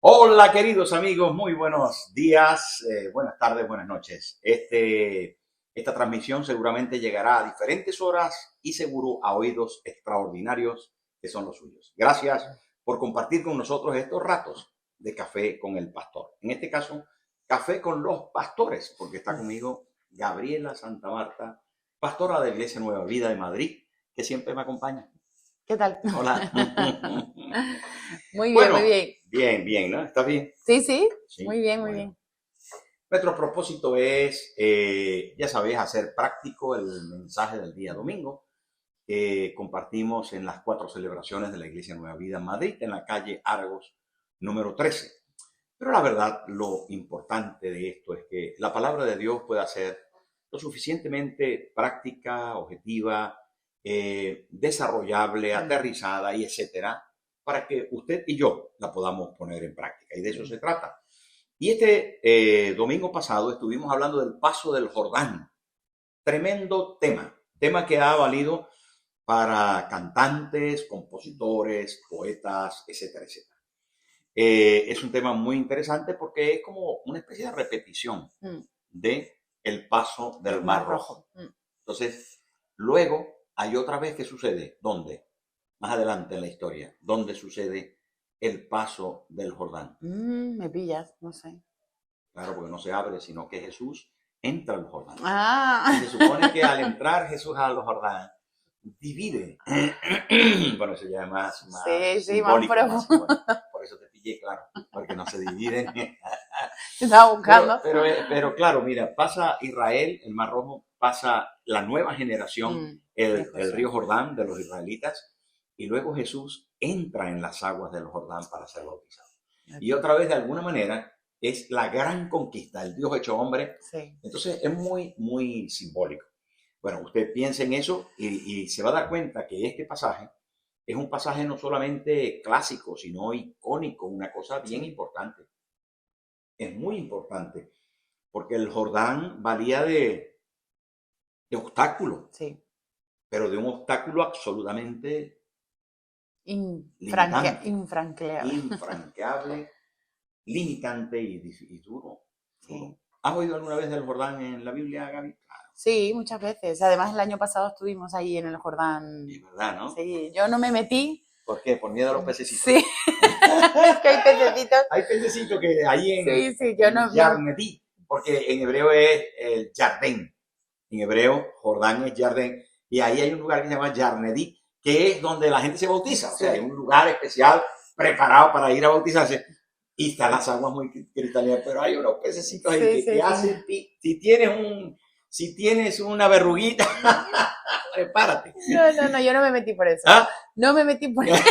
Hola queridos amigos, muy buenos días, buenas tardes, buenas noches. Esta transmisión seguramente llegará a diferentes horas y seguro a oídos extraordinarios que son los suyos. Gracias por compartir con nosotros estos ratos de café con el pastor. En este caso, café con los pastores, porque está conmigo Gabriela Santa Marta, pastora de Iglesia Nueva Vida de Madrid, que siempre me acompaña. ¿Qué tal? Hola. Muy bien, Bueno, muy bien. bien, ¿no? ¿Estás bien? Sí, Sí, muy bien, muy bueno. bien. Nuestro propósito es, ya sabéis, hacer práctico el mensaje del día domingo. Compartimos en las 4 celebraciones de la Iglesia Nueva Vida en Madrid, en la calle Argos, número 13. Pero la verdad, lo importante de esto es que la palabra de Dios pueda ser lo suficientemente práctica, objetiva, desarrollable, aterrizada y etcétera, para que usted y yo la podamos poner en práctica. Y de eso se trata. Y domingo pasado estuvimos hablando del paso del Jordán. Tremendo tema que ha valido para cantantes, compositores, poetas, etcétera, etcétera. Es un tema muy interesante porque es como una especie de repetición de el paso del Mar Rojo. Entonces, luego hay otra vez que sucede. ¿Dónde? Más adelante en la historia. ¿Dónde sucede el paso del Jordán? Me pillas, no sé. Claro, porque no se abre, sino que Jesús entra al Jordán. Ah. Y se supone que al entrar Jesús al Jordán, divide. Bueno, eso ya es más Sí, simbólico. más Más profundo. simbólico. Por eso te pillé, claro, porque no se dividen. Estaba buscando. Pero claro, mira, pasa Israel, el Mar Rojo, pasa la nueva generación, el río Jordán de los israelitas, y luego Jesús entra en las aguas del Jordán para ser bautizado. Y otra vez, de alguna manera, es la gran conquista, el Dios hecho hombre. Sí. Entonces es muy, muy simbólico. Bueno, usted piensa en eso y se va a dar cuenta que este pasaje es un pasaje no solamente clásico, sino icónico, una cosa bien importante. Es muy importante, porque el Jordán valía de obstáculo, Sí. pero de un obstáculo absolutamente infranqueable, limitante y duro. Sí. ¿Has oído alguna vez del Jordán en la Biblia, Gaby? Claro. Sí, muchas veces. Además, el año pasado estuvimos ahí en el Jordán. Es verdad, ¿no? Sí, yo no me metí. ¿Por qué? Por miedo a los pececitos. Sí. Es que hay pececitos. Hay pececitos que ahí en yo no. Yarnedí, porque en hebreo es el Jardín. En hebreo, Jordán es Jardín. Y ahí hay un lugar que se llama Yarnedí, que es donde la gente se bautiza. O sea, hay un lugar especial preparado para ir a bautizarse. Y están las aguas muy cristalinas, pero hay unos pececitos ahí que hacen, si tienes una verruguita, prepárate. No, yo no me metí por eso. ¿Ah? No me metí por eso.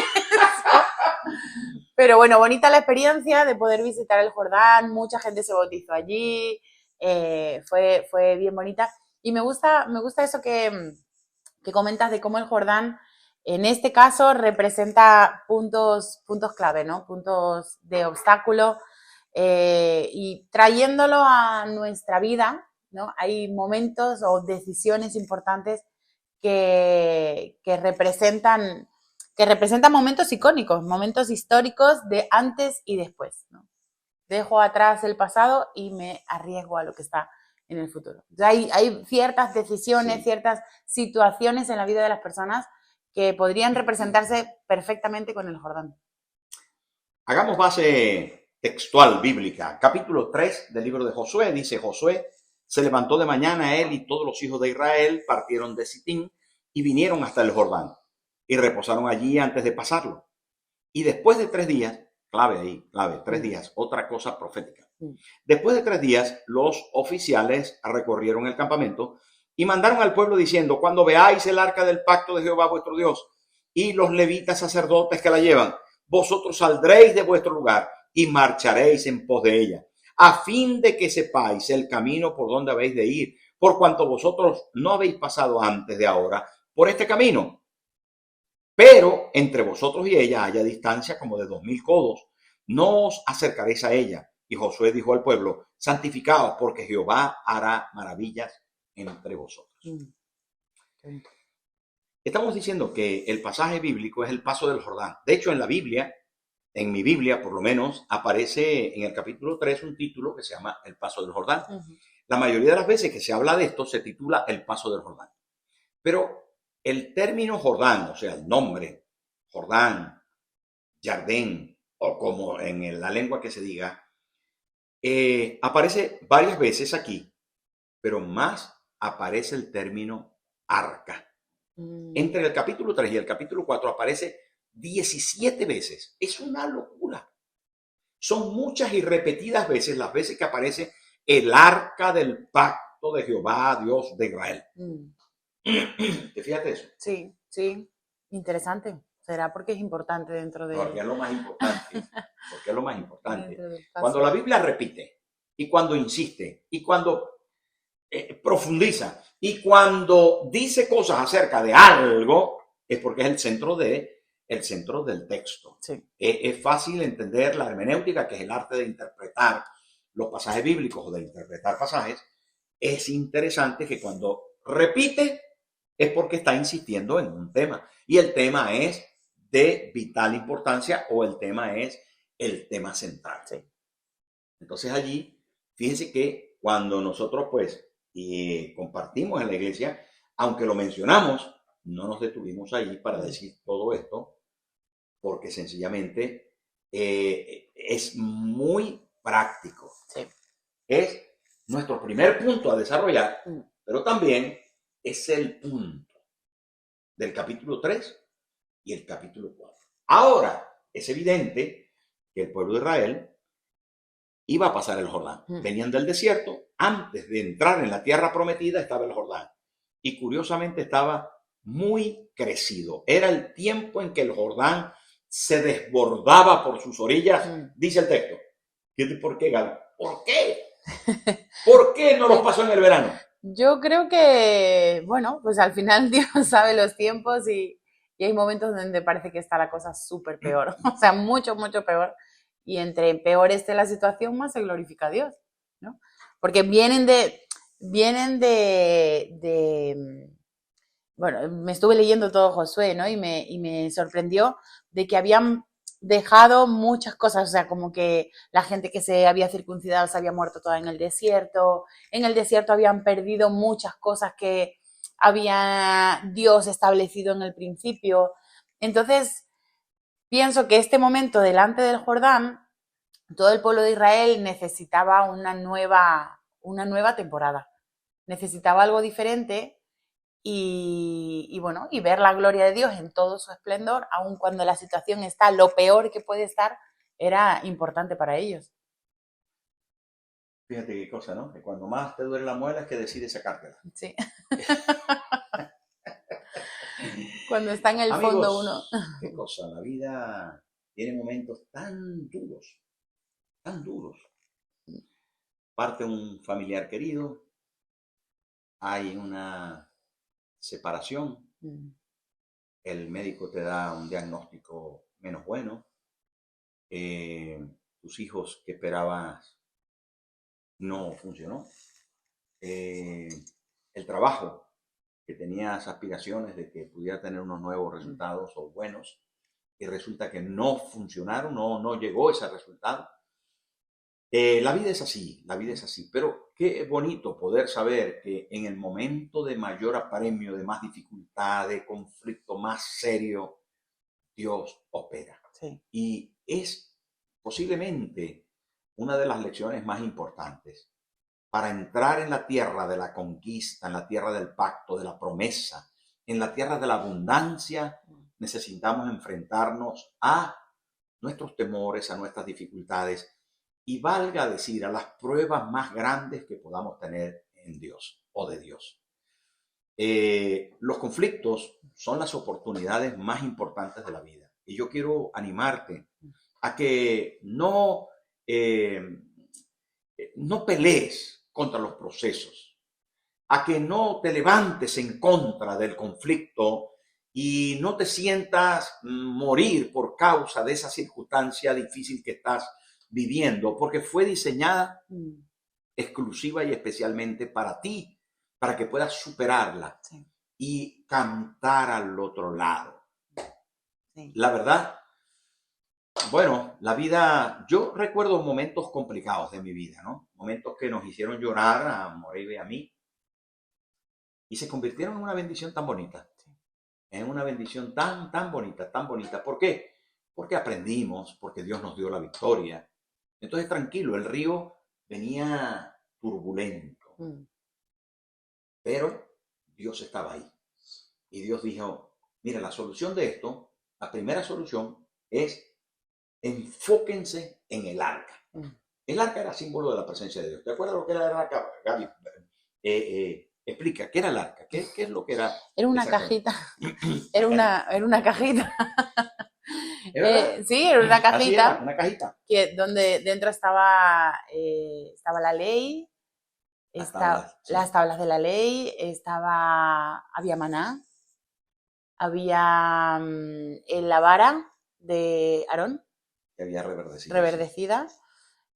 Pero bueno, bonita la experiencia de poder visitar el Jordán, mucha gente se bautizó allí, fue bien bonita. Y me gusta eso que comentas de cómo el Jordán, en este caso, representa puntos clave, ¿no? Puntos de obstáculo, y trayéndolo a nuestra vida, ¿no? Hay momentos o decisiones importantes que representan momentos icónicos, momentos históricos de antes y después, ¿no? Dejo atrás el pasado y me arriesgo a lo que está en el futuro. Hay ciertas decisiones, ciertas situaciones en la vida de las personas que podrían representarse perfectamente con el Jordán. Hagamos base textual bíblica. Capítulo 3 del libro de Josué dice: Josué se levantó de mañana, él y todos los hijos de Israel partieron de Sitín y vinieron hasta el Jordán y reposaron allí antes de pasarlo. Y después de 3 días, clave, 3 días, otra cosa profética. Después de 3 días, los oficiales recorrieron el campamento y mandaron al pueblo diciendo: cuando veáis el arca del pacto de Jehová vuestro Dios y los levitas sacerdotes que la llevan, vosotros saldréis de vuestro lugar y marcharéis en pos de ella, a fin de que sepáis el camino por donde habéis de ir, por cuanto vosotros no habéis pasado antes de ahora por este camino. Pero entre vosotros y ella haya distancia como de 2000 codos. No os acercaréis a ella. Y Josué dijo al pueblo: santificaos, porque Jehová hará maravillas entre vosotros. Estamos diciendo que el pasaje bíblico es el paso del Jordán. De hecho, en la Biblia en mi Biblia, por lo menos, aparece en el capítulo 3 un título que se llama El Paso del Jordán. La mayoría de las veces que se habla de esto se titula El Paso del Jordán. Pero el término Jordán, o sea, el nombre Jordán, Jardín, o como en la lengua que se diga, aparece varias veces aquí, pero más aparece el término arca. Entre el capítulo 3 y el capítulo 4 aparece 17 veces. Es una locura. Son muchas y repetidas veces las veces que aparece el arca del pacto de Jehová, Dios de Israel. ¿Te fíjate eso? Sí, sí. Interesante. ¿Será porque es importante dentro de...? Porque es lo más importante. Porque es lo más importante. Cuando la Biblia repite, y cuando insiste, y cuando profundiza, y cuando dice cosas acerca de algo, es porque es el centro del texto. Sí. Es fácil entender la hermenéutica, que es el arte de interpretar los pasajes bíblicos o de interpretar pasajes. Es interesante que cuando repite es porque está insistiendo en un tema, y el tema es de vital importancia, o el tema es el tema central. Sí. Entonces allí, fíjense que cuando nosotros pues compartimos en la iglesia, aunque lo mencionamos, no nos detuvimos ahí para decir todo esto, porque sencillamente es muy práctico. Sí. Es nuestro primer punto a desarrollar, pero también es el punto del capítulo 3 y el capítulo 4. Ahora, es evidente que el pueblo de Israel iba a pasar el Jordán. Venían del desierto. Antes de entrar en la tierra prometida estaba el Jordán. Y curiosamente estaba muy crecido. Era el tiempo en que el Jordán se desbordaba por sus orillas, dice el texto. ¿Por qué, Galo? ¿Por qué? ¿Por qué no los pasó en el verano? Yo creo que, bueno, pues al final Dios sabe los tiempos y hay momentos donde parece que está la cosa súper peor. O sea, mucho, mucho peor. Y entre peor esté la situación, más se glorifica a Dios, ¿no? Porque vienen de bueno, me estuve leyendo todo Josué, ¿no? Y me sorprendió de que habían dejado muchas cosas, o sea, como que la gente que se había circuncidado se había muerto toda en el desierto habían perdido muchas cosas que había Dios establecido en el principio. Entonces, pienso que este momento delante del Jordán, todo el pueblo de Israel necesitaba una nueva temporada, necesitaba algo diferente. Y bueno, y ver la gloria de Dios en todo su esplendor, aun cuando la situación está lo peor que puede estar, era importante para ellos. Fíjate qué cosa, ¿no? Que cuando más te duele la muela es que decides sacártela. Sí. Cuando está en el Amigos, fondo uno. Qué cosa, la vida tiene momentos tan duros, tan duros. Parte un familiar querido, hay una separación, el médico te da un diagnóstico menos bueno, tus hijos que esperabas no funcionó, el trabajo que tenías aspiraciones de que pudiera tener unos nuevos resultados o buenos, y resulta que no funcionaron, no llegó ese resultado. La vida es así, pero qué bonito poder saber que en el momento de mayor apremio, de más dificultad, de conflicto más serio, Dios opera. Sí. Y es posiblemente una de las lecciones más importantes. Para entrar en la tierra de la conquista, en la tierra del pacto, de la promesa, en la tierra de la abundancia, necesitamos enfrentarnos a nuestros temores, a nuestras dificultades, y valga decir, a las pruebas más grandes que podamos tener en Dios o de Dios. Los conflictos son las oportunidades más importantes de la vida. Y yo quiero animarte a que no pelees contra los procesos, a que no te levantes en contra del conflicto y no te sientas morir por causa de esa circunstancia difícil que estás viviendo, porque fue diseñada exclusiva y especialmente para ti, para que puedas superarla y cantar al otro lado. La verdad, Bueno, la vida, yo recuerdo momentos complicados de mi vida, ¿no? Momentos que nos hicieron llorar a Moreira y a mí y se convirtieron en una bendición tan bonita, en una bendición tan, tan bonita, tan bonita. ¿Por qué? Porque aprendimos, porque Dios nos dio la victoria. Entonces, tranquilo, el río venía turbulento, pero Dios estaba ahí. Y Dios dijo, mira, la solución de esto, la primera solución es enfóquense en el arca. El arca era símbolo de la presencia de Dios. ¿Te acuerdas lo que era el arca, Gaby? Explica, ¿qué era el arca? ¿Qué es lo que era? Era una cajita. Era una cajita. Sí, era una cajita. Era, una cajita. Que donde dentro estaba la ley, las tablas de la ley, había maná, había la vara de Aarón, que había reverdecida,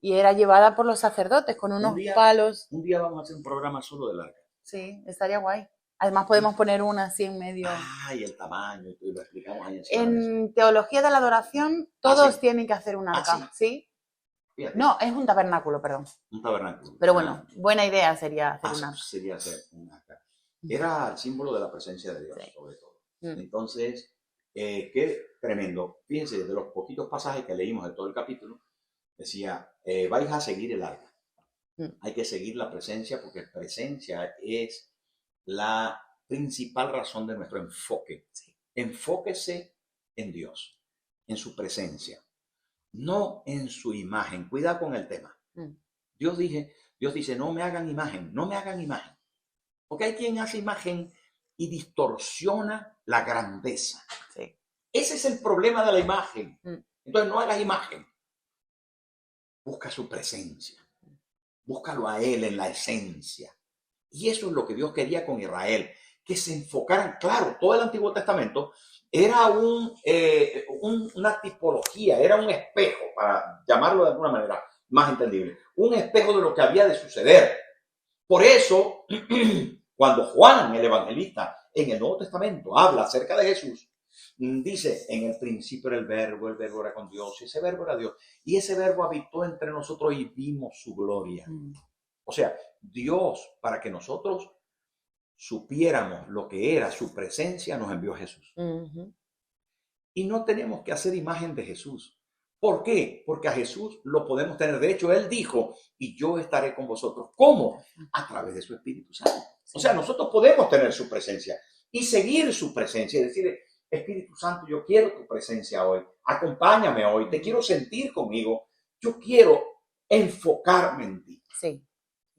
y era llevada por los sacerdotes con unos palos. Un día vamos a hacer un programa solo del arca. Sí, estaría guay. Además podemos poner una así en medio. Y el tamaño, y lo explicamos ahí en teología de la adoración, todos tienen que hacer un arca. ¿Sí? No, es un tabernáculo, perdón. Un tabernáculo. Pero bueno, buena idea sería hacer un arca. Sería hacer un arca. Era el símbolo de la presencia de Dios, sobre todo. Entonces, qué tremendo. Fíjense, de los poquitos pasajes que leímos de todo el capítulo, decía, vais a seguir el arca. Hay que seguir la presencia porque presencia es la principal razón de nuestro enfoque. Enfóquese en Dios, en su presencia, no en su imagen. Cuidado con el tema. Dios dice, no me hagan imagen, no me hagan imagen. Porque hay quien hace imagen y distorsiona la grandeza. Sí. Ese es el problema de la imagen. Entonces no hagas imagen. Busca su presencia. Búscalo a Él en la esencia. Y eso es lo que Dios quería con Israel, que se enfocaran. Claro, todo el Antiguo Testamento era una tipología, era un espejo, para llamarlo de alguna manera más entendible, un espejo de lo que había de suceder. Por eso, cuando Juan, el evangelista, en el Nuevo Testamento habla acerca de Jesús, dice, en el principio era el verbo era con Dios, y ese verbo era Dios, y ese verbo habitó entre nosotros y vimos su gloria. O sea, Dios, para que nosotros supiéramos lo que era su presencia, nos envió a Jesús. Y no tenemos que hacer imagen de Jesús. ¿Por qué? Porque a Jesús lo podemos tener. De hecho, Él dijo, y yo estaré con vosotros. ¿Cómo? A través de su Espíritu Santo. O sea, nosotros podemos tener su presencia y seguir su presencia y decirle, Espíritu Santo, yo quiero tu presencia hoy. Acompáñame hoy. Te quiero sentir conmigo. Yo quiero enfocarme en ti. Sí.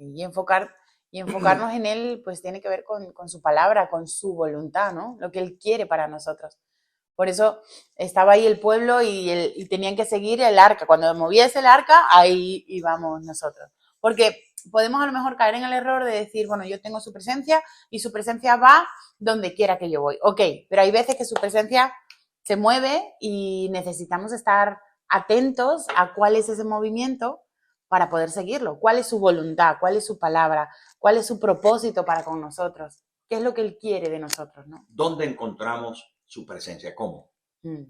Y enfocarnos en Él, pues tiene que ver con su palabra, con su voluntad, ¿no? Lo que Él quiere para nosotros. Por eso estaba ahí el pueblo y tenían que seguir el arca. Cuando moviese el arca, ahí íbamos nosotros. Porque podemos a lo mejor caer en el error de decir, bueno, yo tengo su presencia y su presencia va donde quiera que yo voy. Ok, pero hay veces que su presencia se mueve y necesitamos estar atentos a cuál es ese movimiento para poder seguirlo. ¿Cuál es su voluntad? ¿Cuál es su palabra? ¿Cuál es su propósito para con nosotros? ¿Qué es lo que Él quiere de nosotros, no? ¿Dónde encontramos su presencia? ¿Cómo? Eso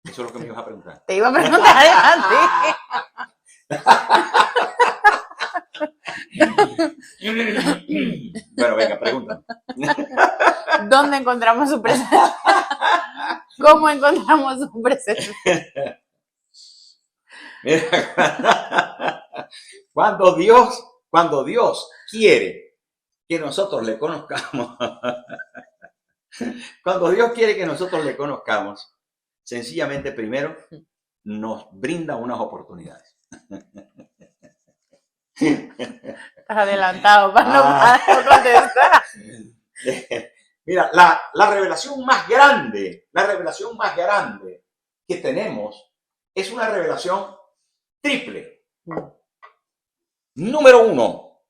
es lo que me ibas a preguntar. Te iba a preguntar a ti. Bueno, venga, pregúntame. ¿Dónde encontramos su presencia? ¿Cómo encontramos su presencia? Mira, cuando Dios quiere que nosotros le conozcamos, cuando Dios quiere que nosotros le conozcamos, sencillamente primero nos brinda unas oportunidades. Estás adelantado para no contestar. Mira, la revelación más grande que tenemos es una revelación triple. Número uno,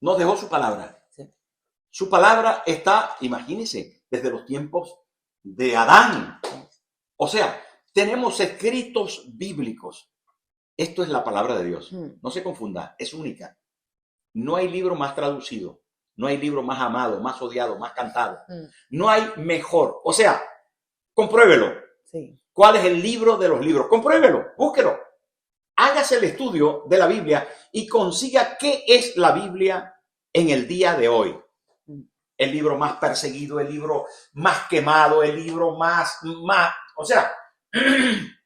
nos dejó su palabra. Sí. Su palabra está, imagínense, desde los tiempos de Adán. O sea, tenemos escritos bíblicos. Esto es la palabra de Dios. No se confunda, es única. No hay libro más traducido, no hay libro más amado, más odiado, más cantado. No hay mejor. O sea, compruébelo. Sí. ¿Cuál es el libro de los libros? Compruébelo, búsquelo. Hágase el estudio de la Biblia y consiga qué es la Biblia en el día de hoy. El libro más perseguido, el libro más quemado, el libro más, o sea,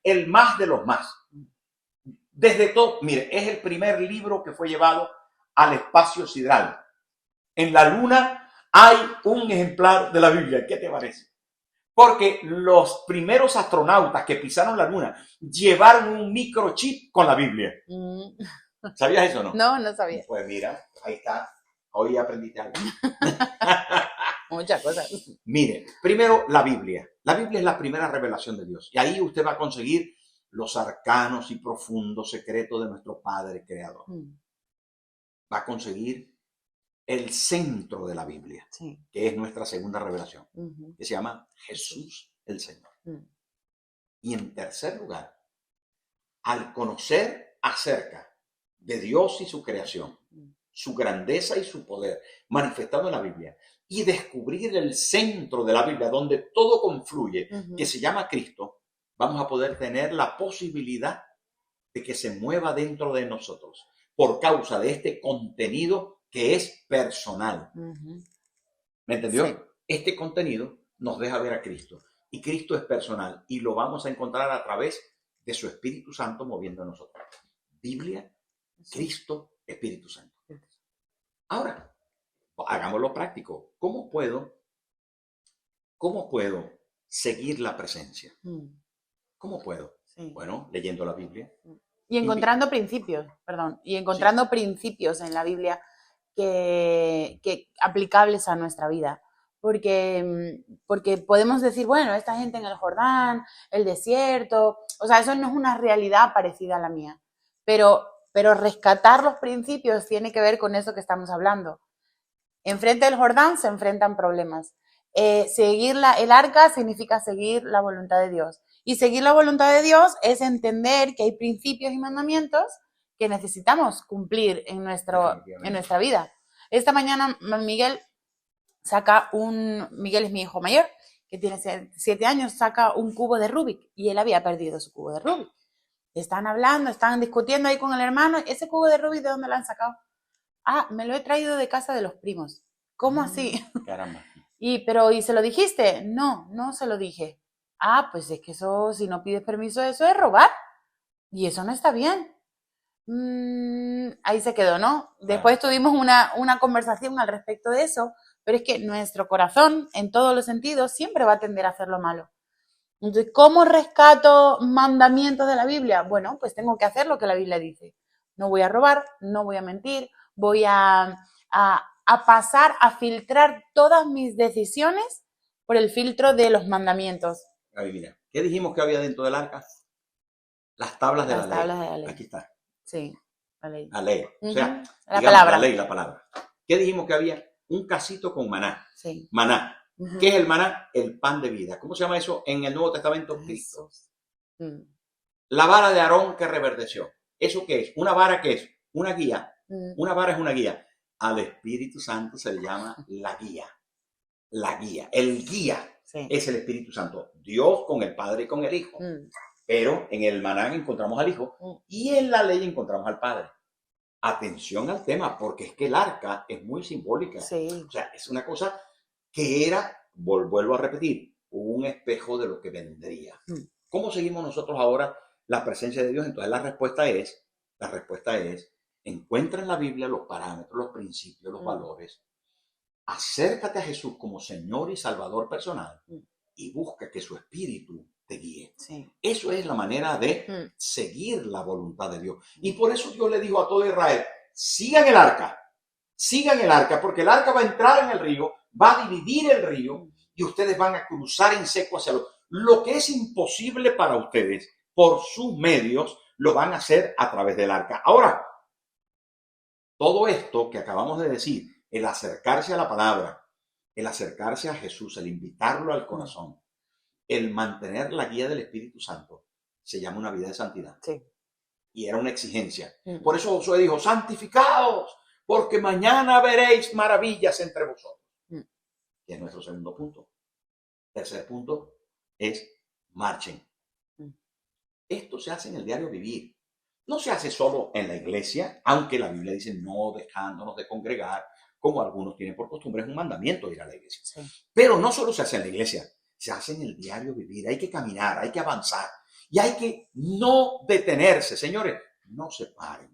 el más de los más. Desde todo, mire, es el primer libro que fue llevado al espacio sideral. En la Luna hay un ejemplar de la Biblia. ¿Qué te parece? Porque los primeros astronautas que pisaron la Luna llevaron un microchip con la Biblia. ¿Sabías eso o no? No, no sabía. Pues mira, ahí está. Hoy aprendiste algo. Muchas cosas. Mire, primero la Biblia. La Biblia es la primera revelación de Dios. Y ahí usted va a conseguir los arcanos y profundos secretos de nuestro Padre Creador. Va a conseguir el centro de la Biblia, sí, que es nuestra segunda revelación, que se llama Jesús el Señor. Y en tercer lugar, al conocer acerca de Dios y su creación, su grandeza y su poder manifestado en la Biblia, y descubrir el centro de la Biblia, donde todo confluye, que se llama Cristo, vamos a poder tener la posibilidad de que se mueva dentro de nosotros por causa de este contenido que es personal. ¿Me entendió? Sí. Este contenido nos deja ver a Cristo. Y Cristo es personal. Y lo vamos a encontrar a través de su Espíritu Santo moviendo en nosotros. Biblia, Cristo, Espíritu Santo. Ahora, hagámoslo práctico. ¿Cómo puedo seguir la presencia? ¿Cómo puedo? Sí. Bueno, leyendo la Biblia. Y encontrando principios, principios en la Biblia que aplicables a nuestra vida. Porque podemos decir, bueno, esta gente en el Jordán, el desierto, o sea, eso no es una realidad parecida a la mía. Pero rescatar los principios tiene que ver con eso que estamos hablando. Enfrente del Jordán se enfrentan problemas. Seguir el arca significa seguir la voluntad de Dios. Y seguir la voluntad de Dios es entender que hay principios y mandamientos que necesitamos cumplir en nuestra vida. Esta mañana Miguel es mi hijo mayor, que tiene 7 años, saca un cubo de Rubik y él había perdido su cubo de Rubik. Están hablando, están discutiendo ahí con el hermano. ¿Ese cubo de Rubik de dónde lo han sacado? Ah, me lo he traído de casa de los primos. ¿Cómo así? Caramba. ¿Y se lo dijiste? No se lo dije. Ah, pues es que eso, si no pides permiso, eso es robar. Y eso no está bien. Ahí se quedó, ¿no? Después tuvimos una conversación al respecto de eso, pero es que nuestro corazón, en todos los sentidos, siempre va a tender a hacer lo malo. Entonces, ¿cómo rescato mandamientos de la Biblia? Bueno, pues tengo que hacer lo que la Biblia dice. No voy a robar, no voy a mentir, voy a pasar a filtrar todas mis decisiones por el filtro de los mandamientos. Ahí mira, ¿qué dijimos que había dentro del arca? Las tablas de la ley. Aquí está. Sí, la ley. La ley. O sea, la palabra. La ley, la palabra. ¿Qué dijimos que había? Un casito con maná. Sí. Maná. ¿Qué es el maná? El pan de vida. ¿Cómo se llama eso en el Nuevo Testamento? Cristo. La vara de Aarón que reverdeció. ¿Eso qué es? ¿Una vara qué es? Una guía. Una vara es una guía. Al Espíritu Santo se le llama la guía. La guía. El guía es el Espíritu Santo. Dios con el Padre y con el Hijo. Pero en el maná encontramos al Hijo y en la ley encontramos al Padre. Atención al tema, porque es que el arca es muy simbólica. Sí. O sea, es una cosa que era, vuelvo a repetir, un espejo de lo que vendría. ¿Cómo seguimos nosotros ahora la presencia de Dios? Entonces la respuesta es, encuentra en la Biblia los parámetros, los principios, los valores. Acércate a Jesús como Señor y Salvador personal y busca que su Espíritu te guíe. Sí. Eso es la manera de seguir la voluntad de Dios. Y por eso Dios le dijo a todo Israel, sigan el arca, porque el arca va a entrar en el río, va a dividir el río y ustedes van a cruzar en seco hacia lo que es imposible para ustedes por sus medios, lo van a hacer a través del arca. Ahora, todo esto que acabamos de decir, el acercarse a la palabra, el acercarse a Jesús, el invitarlo al corazón, el mantener la guía del Espíritu Santo, se llama una vida de santidad. Sí. Y era una exigencia. Por eso Josué dijo, santificaos, porque mañana veréis maravillas entre vosotros. Que es nuestro segundo punto. Tercer punto es marchen. Mm. Esto se hace en el diario vivir. No se hace solo en la iglesia, aunque la Biblia dice no dejándonos de congregar, como algunos tienen por costumbre, es un mandamiento ir a la iglesia. Sí. Pero no solo se hace en la iglesia, se hace en el diario vivir. Hay que caminar, hay que avanzar y hay que no detenerse. Señores, no se paren.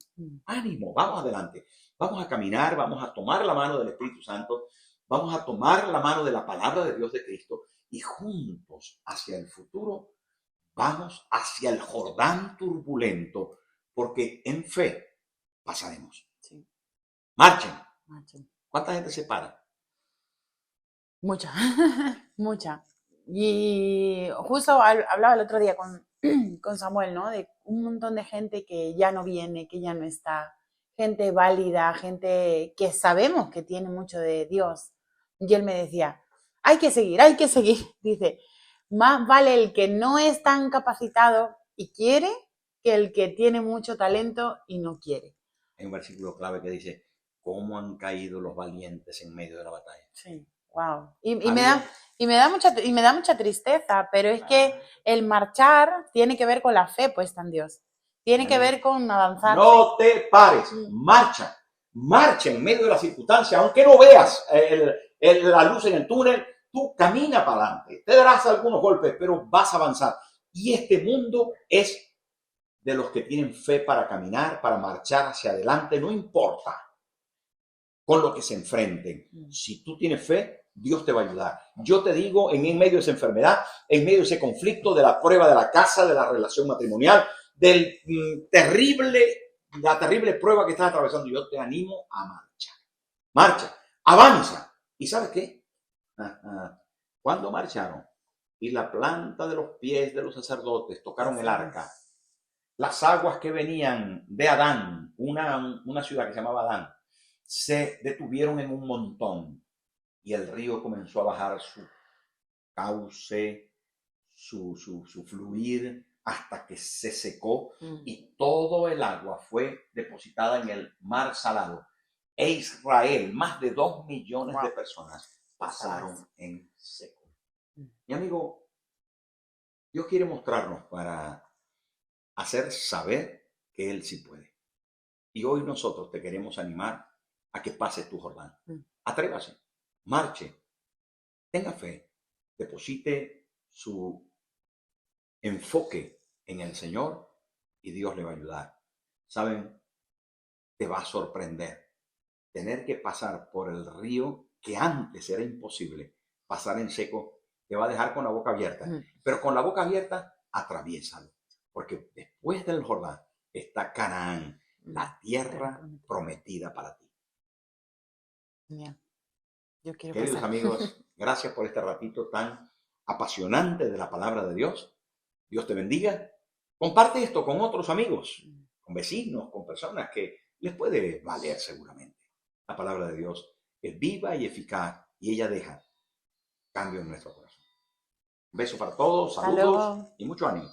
Ánimo, vamos adelante. Vamos a caminar, vamos a tomar la mano del Espíritu Santo, vamos a tomar la mano de la palabra de Dios de Cristo y juntos hacia el futuro vamos hacia el Jordán turbulento, porque en fe pasaremos. Sí. Marchen. Marchen. ¿Cuánta gente se para? Mucha, mucha. Y justo hablaba el otro día con Samuel, ¿no? De un montón de gente que ya no viene, que ya no está. Gente válida, gente que sabemos que tiene mucho de Dios. Y él me decía, hay que seguir, hay que seguir. Dice, más vale el que no es tan capacitado y quiere que el que tiene mucho talento y no quiere. Hay un versículo clave que dice, ¿cómo han caído los valientes en medio de la batalla? Sí, wow. Y me da mucha tristeza, pero es que el marchar tiene que ver con la fe puesta en Dios. Tiene que ver con avanzar. No te pares, marcha. Marcha en medio de las circunstancias, aunque no veas la luz en el túnel, tú camina para adelante. Te darás algunos golpes, pero vas a avanzar. Y este mundo es de los que tienen fe para caminar, para marchar hacia adelante, no importa con lo que se enfrenten. Si tú tienes fe, Dios te va a ayudar. Yo te digo, en medio de esa enfermedad, en medio de ese conflicto, de la prueba de la casa, de la relación matrimonial, la terrible prueba que estás atravesando, yo te animo a marchar. Marcha, avanza. ¿Y sabes qué? Cuando marcharon y la planta de los pies de los sacerdotes tocaron el arca, las aguas que venían de Adán, una ciudad que se llamaba Adán, se detuvieron en un montón y el río comenzó a bajar su cauce, su fluir, hasta que se secó y todo el agua fue depositada en el mar salado. E Israel, más de 2 millones de personas pasaron en seco. Mi amigo, Dios quiere mostrarnos para hacer saber que Él sí puede. Y hoy nosotros te queremos animar a que pases tu Jordán. Atrévase, marche, tenga fe, deposite su enfoque en el Señor y Dios le va a ayudar. ¿Saben? Te va a sorprender tener que pasar por el río que antes era imposible pasar en seco. Te va a dejar con la boca abierta, pero con la boca abierta atraviésalo, porque después del Jordán está Canaán, la tierra prometida para ti. Bien. Yo quiero Queridos amigos, gracias por este ratito tan apasionante de la palabra de Dios. Dios te bendiga. Comparte esto con otros amigos, con vecinos, con personas que les puede valer seguramente. La palabra de Dios es viva y eficaz y ella deja cambio en nuestro corazón. Un beso para todos, saludos y mucho ánimo.